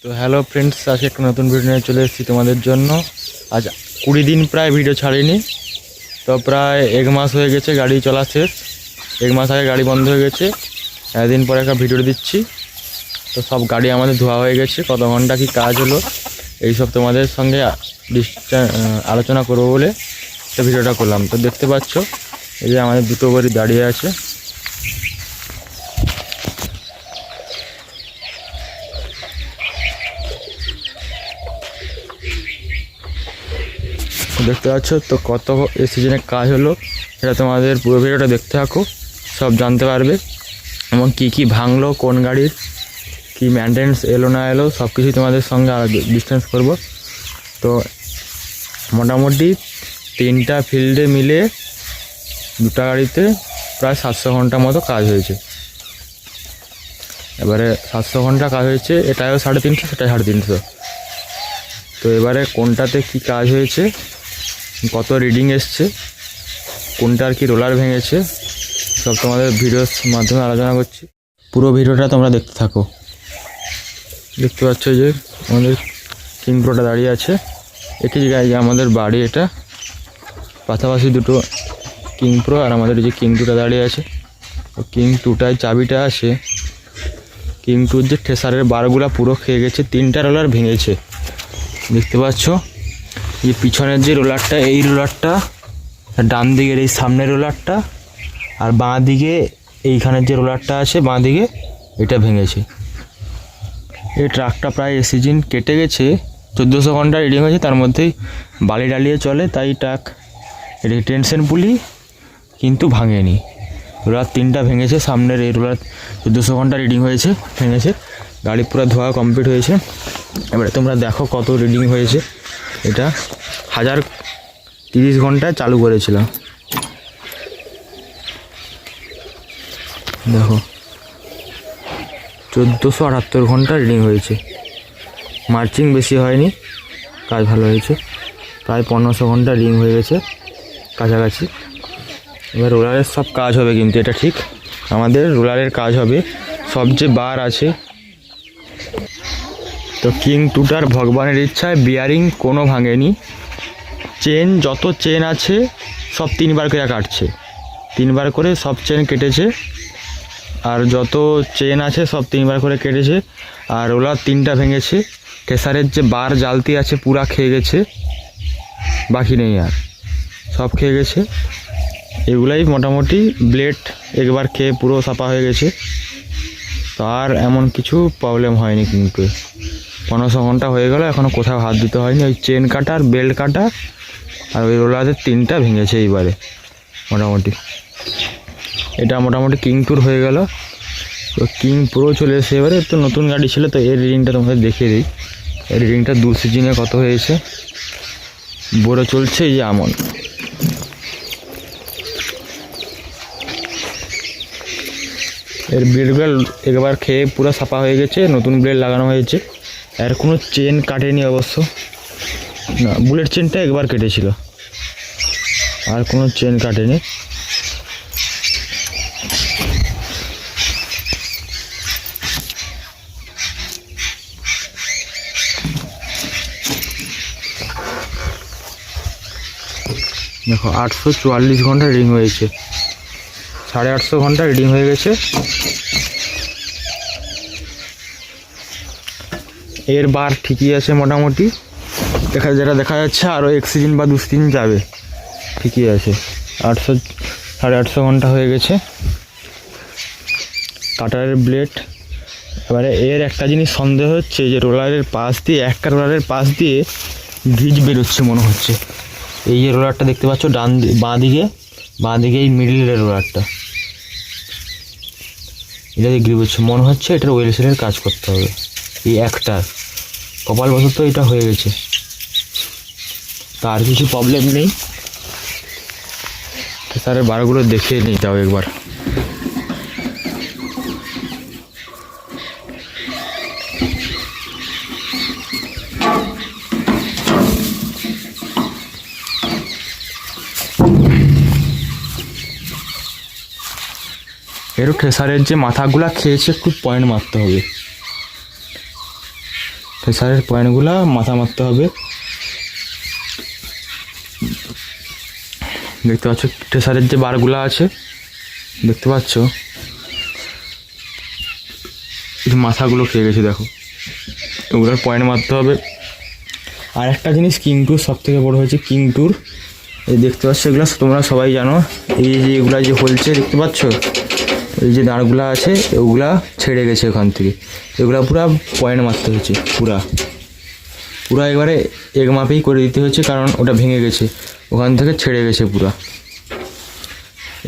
তো hello friends, আজকে একটা নতুন ভিডিও নিয়ে চলে এসেছি তোমাদের জন্য। আজ 20 দিন প্রায় ভিডিও ছাড়িনি, তো প্রায় 1 মাস হয়ে গেছে গাড়ি চলা শেষ। 1 মাস আগে গাড়ি বন্ধ হয়ে গেছে, একদিন পরে একটা ভিডিও দিচ্ছি। তো সব গাড়ি আমাদের ধোয়া হয়ে গেছে, কত ঘন্টা কি কাজ হলো এইসব তোমাদের সঙ্গে আলোচনা করবো বলে একটা ভিডিওটা করলাম। তো দেখতে পাচ্ছ এই যে আমাদের দুটো গাড়ি দাঁড়িয়ে আছে। দেখতে পাচ্ছ তো কত এই সিজনে কাজ হলো, এটা তোমাদের পুরো ভিডিওটা দেখতে থাকো, সব জানতে পারবে। এবং কি ভাঙলো, কোন গাড়ির কি মেনটেন্স এলো না এলো সব কিছুই তোমাদের সঙ্গে ডিসটেন্স করব। তো মোটামুটি 3টা ফিল্ডে মিলে 2টা গাড়িতে প্রায় 700 ঘন্টা মতো কাজ হয়েছে। এবারে 700 ঘন্টা কাজ হয়েছে, এটাও 350, সেটা 350। তো এবারে কোনটাতে কি কাজ হয়েছে, কত রিডিং এসছে, কোনটার কি রোলার ভেঙেছে, সব তোমাদের ভিডিওর মাধ্যমে আলোচনা করছি। পুরো ভিডিওটা তোমরা দেখতে থাকো। দেখতে পাচ্ছ যে আমাদের কিং প্রোটা দাঁড়িয়ে আছে, একই জায়গায় যে আমাদের বাড়ি, এটা পাশাপাশি দুটো কিং প্রো আর আমাদের যে কিং 2টা দাঁড়িয়ে আছে। তো কিং 2টায় চাবিটা আছে, কিং 2-র যে ঠেসারের বারগুলা পুরো খেয়ে গেছে, 3টা রোলার ভেঙেছে। দেখতে পাচ্ছ এই পিছনের যে রোলারটা, এই রোলারটা, ডান দিকের এই সামনের রোলারটা, আর বাঁ দিকে এইখানের যে রোলারটা আছে বাঁ দিকে, এটা ভেঙেছে। এই ট্রাকটা প্রায় সিজন কেটে গেছে, 1400 ঘন্টা রিডিং হয়েছে, তার মধ্যেই বালি ডালিয়ে চলে, তাই ট্রাক টেনশন পুলি কিন্তু ভাঙেনি। রোলার 3টা ভেঙেছে, সামনের এই রোলার 1400 ঘন্টা রিডিং হয়েছে, ভেঙেছে। গাড়ি পুরো ধোয়া কমপ্লিট হয়েছে। এবারে তোমরা দেখো কত রিডিং হয়েছে। এটা 1030 ঘন্টায় চালু করেছিলাম, দেখো 1478 ঘন্টা রিডিং হয়েছে। মার্চিং বেশি হয়নি, কাজ ভালো হয়েছে, প্রায় 1500 ঘন্টা রিডিং হয়ে গেছে কাছাকাছি। এবার রোলারের সব কাজ হবে, কিন্তু এটা ঠিক আমাদের রোলারের কাজ হবে, সব যে বার আছে। তো কিং 2টার ভগবানের ইচ্ছায় বিয়ারিং কোনো ভাঙেনি, চেন যত চেন আছে সব 3বার করে কাটছে, 3বার করে সব চেন কেটেছে, আর যত চেন আছে সব 3বার করে কেটেছে। আর রোলার 3টা ভেঙেছে, কেসারের যে বার জালতি আছে পুরা খেয়ে গেছে, বাকি নেই আর, সব খেয়ে গেছে। এগুলাই মোটামুটি ব্লেড একবার খেয়ে পুরো সাফা হয়ে গেছে। তো আর এমন কিছু প্রবলেম হয়নি, কিন্তু 1500 ঘন্টা হয়ে গেল, এখনও কোথাও হাত দিতে হয়নি। ওই চেন কাটা আর বেল্ট কাটা আর ওই রোলারের 3টা ভেঙেছে এইবারে মোটামুটি। এটা মোটামুটি কিং 2 হয়ে গেল। তো কিং প্রো চলে এসে এবারে, তো নতুন গাড়ি ছিল, তো এর রিডিংটা তোমাদের দেখিয়ে দিই। এর রিডিংটা 2 সিজনে কত হয়েছে, বড় চলছে এই যে আমন। এর ব্লেডগুলো একবার খেয়ে পুরো সাফা হয়ে গেছে, নতুন ব্লেড লাগানো হয়েছে। এর কোনো চেন কাটেনি অবশ্য, না বুলেট চেনটা একবার কেটেছিল, আর কোনো চেন কাটেনি। দেখো 844 ঘন্টা রিডিং হয়েছে, 850 ঘন্টা রিডিং হয়ে গেছে। এর বার ঠিকই আছে মোটামুটি, যেটা দেখা যাচ্ছে আরও 1 সিজন বা 2 সিজন যাবে, ঠিকই আছে। 800-850 ঘন্টা হয়ে গেছে। কাটারের ব্লেড, এবারে এর একটা জিনিস সন্দেহ হচ্ছে যে রোলারের পাশ দিয়ে, একটা রোলারের পাশ দিয়ে গ্রিজ বেরোচ্ছে মনে হচ্ছে। এই যে রোলারটা দেখতে পাচ্ছ বাঁ দিকে এই মিডলের রোলারটা, এটা দিয়ে গ্রিজ হচ্ছে মনে হচ্ছে, এটার ওয়েল সেলের কাজ করতে হবে। এই একটার কপালবশত এটা হয়ে গেছে, তার কিছু প্রবলেম নেই। স্যারের বারগুলো দেখে নিই তাও একবার। এরও ট্রেসারের যে মাথাগুলা খেয়েছে, একটু পয়েন্ট মারতে হবে। প্রেসারের পয়েন্টগুলো মাথা মারতে হবে। দেখতে পাচ্ছ প্রেসারের যে বারগুলো আছে, দেখতে পাচ্ছ এই মাথাগুলো খেয়ে গেছে, দেখো এগুলোর পয়েন্ট মারতে হবে। আর একটা জিনিস কিং টুর সব থেকে বড়ো হয়েছে কিং টুর, এই দেখতে পাচ্ছ এগুলো তোমরা সবাই জানো, এই যে এগুলা যে হলছে দেখতে পাচ্ছ, এই যে দাঁড়গুলো আছে ওগুলা ছেড়ে গেছে ওখান থেকে, এগুলা পুরা পয়েন্ট মারতে হয়েছে, পুরা এবারে এক মাপেই করে দিতে হয়েছে, কারণ ওটা ভেঙে গেছে, ওখান থেকে ছেড়ে গেছে পুরা।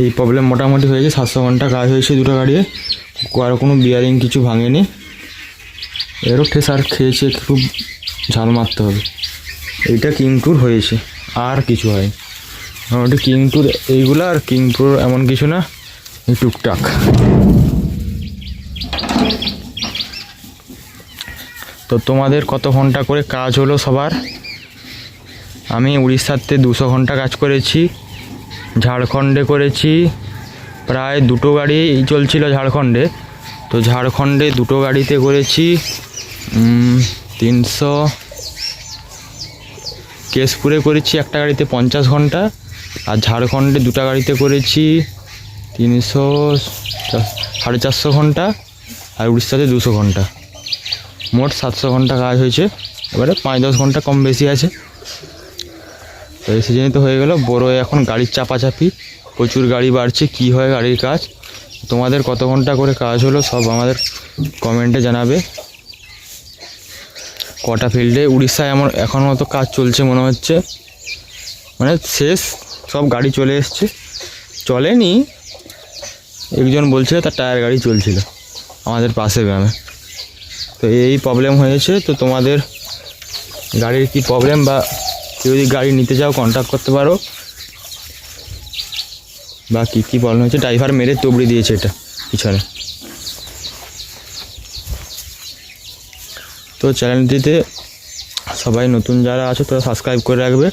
এই প্রবলেম মোটামুটি হয়েছে, 700 ঘন্টা কাজ হয়েছে দুটো গাড়িয়ে, আর কোনো বিয়ারিং কিছু ভাঙেনি। এরও ঠেসার খেয়েছে, খুব ঝাল মারতে হবে। এইটা কিং টুর হয়েছে, আর কিছু হয়নি। মোটামুটি কিং টুর এইগুলো, আর কিং টুর এমন কিছু না, এই টুকটাক। তো তোমাদের কত ঘন্টা করে কাজ হলো সবার? আমি উড়িষ্যাতে 200 ঘন্টা কাজ করেছি, ঝাড়খণ্ডে করেছি প্রায় 2টো গাড়ি চলছিল ঝাড়খণ্ডে, তো ঝাড়খণ্ডে 2টো গাড়িতে করেছি 300, কেশপুরে করেছি একটা গাড়িতে 50 ঘন্টা, আর ঝাড়খণ্ডে 2টা গাড়িতে করেছি 300 450 ঘন্টা, আর উড়িষ্যাতে 200 ঘন্টা, মোট 700 ঘন্টা কাজ হয়েছে। এবারে 5-10 ঘন্টা কম বেশি আছে। তো এই সিজনে তো হয়ে গেল। বড় এখন গাড়ির চাপাচাপি, প্রচুর গাড়ি বাড়ছে, কি হয় গাড়ির কাজ। তোমাদের কত ঘন্টা করে কাজ হলো সব আমাদের কমেন্টে জানাবে। কটা ফিল্ডে উড়িষ্যায় এখনও তো কাজ চলছে মনে হচ্ছে, মানে শেষ, সব গাড়ি চলে এসছে, চলেনি একজন বলছিল তার টায়ার গাড়ি চলছিল আমাদের পাশের গ্রামে। তো এই প্রবলেম হয়েছে। তো তোমাদের গাড়ির কি প্রবলেম, বা কেউ যদি গাড়ি নিতে চাও কন্ট্যাক্ট করতে পারো, বা কী কী প্রবলেম হয়েছে। ড্রাইভার মেরে তুবড়ি দিয়েছে এটা পিছনে। তো চ্যানেলটিতে সবাই নতুন যারা আছে তারা সাবস্ক্রাইব করে রাখবে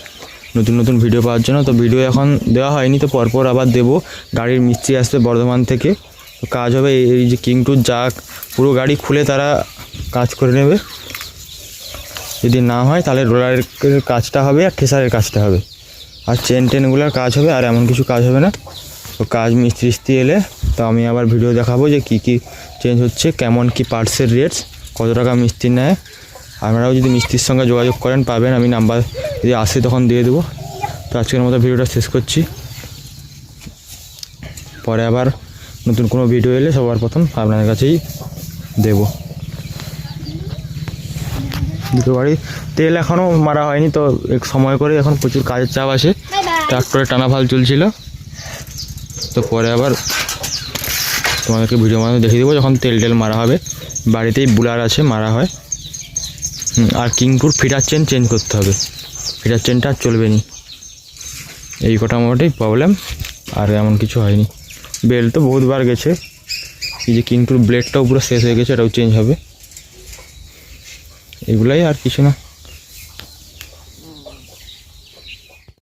নতুন নতুন ভিডিও পাওয়ার জন্য। তো ভিডিও এখন দেওয়া হয়নি, তো পরপর আবার দেবো। গাড়ির মিস্ত্রি আসবে বর্ধমান থেকে, তো কাজ হবে। এই যে কিং টুর যা পুরো গাড়ি খুলে তারা কাজ করে নেবে। যদি না হয় তাহলে রোলারের কাজটা হবে, আর ঠেসারের কাজটা হবে, আর চেনগুলোর কাজ হবে, আর এমন কিছু কাজ হবে না। তো কাজ মিস্ত্রি এলে তো আমি আবার ভিডিও দেখাবো যে কী কী চেঞ্জ হচ্ছে, কেমন কি পার্টসের রেটস, কত টাকা মিস্ত্রি নেয়। আপনারাও যদি মিস্ত্রির সঙ্গে যোগাযোগ করেন পাবেন, আমি নাম্বার যদি আসে তখন দিয়ে দেবো। তো আজকের মতো ভিডিওটা শেষ করছি, পরে আবার নতুন কোনো ভিডিও এলে সবার প্রথম আপনাদের কাছেই দেবো। দুটো গাড়ি তেল এখনও মারা হয়নি, তো এক সময় করে এখন প্রচুর কাজের চাপ আছে, ট্রাক্টরে টানা ফাল চলছিল। তো পরে আবার তোমাদেরকে ভিডিও মাধ্যমে দেখিয়ে দেবো যখন তেল মারা হবে। বাড়িতেই বুলার আছে, মারা হয়। আর কিংপুর ফিটার চেঞ্জ করতে হবে, ফিটার চেনটা আর চলবে না। এই কটা মোটামুটি প্রবলেম, আর এমন কিছু হয়নি। বেল তো বহুতবার গেছে, এই যে কিংপুর ব্লেডটাও পুরো শেষ হয়ে গেছে, এটাও চেঞ্জ হবে। এগুলাই, আর কিছু না।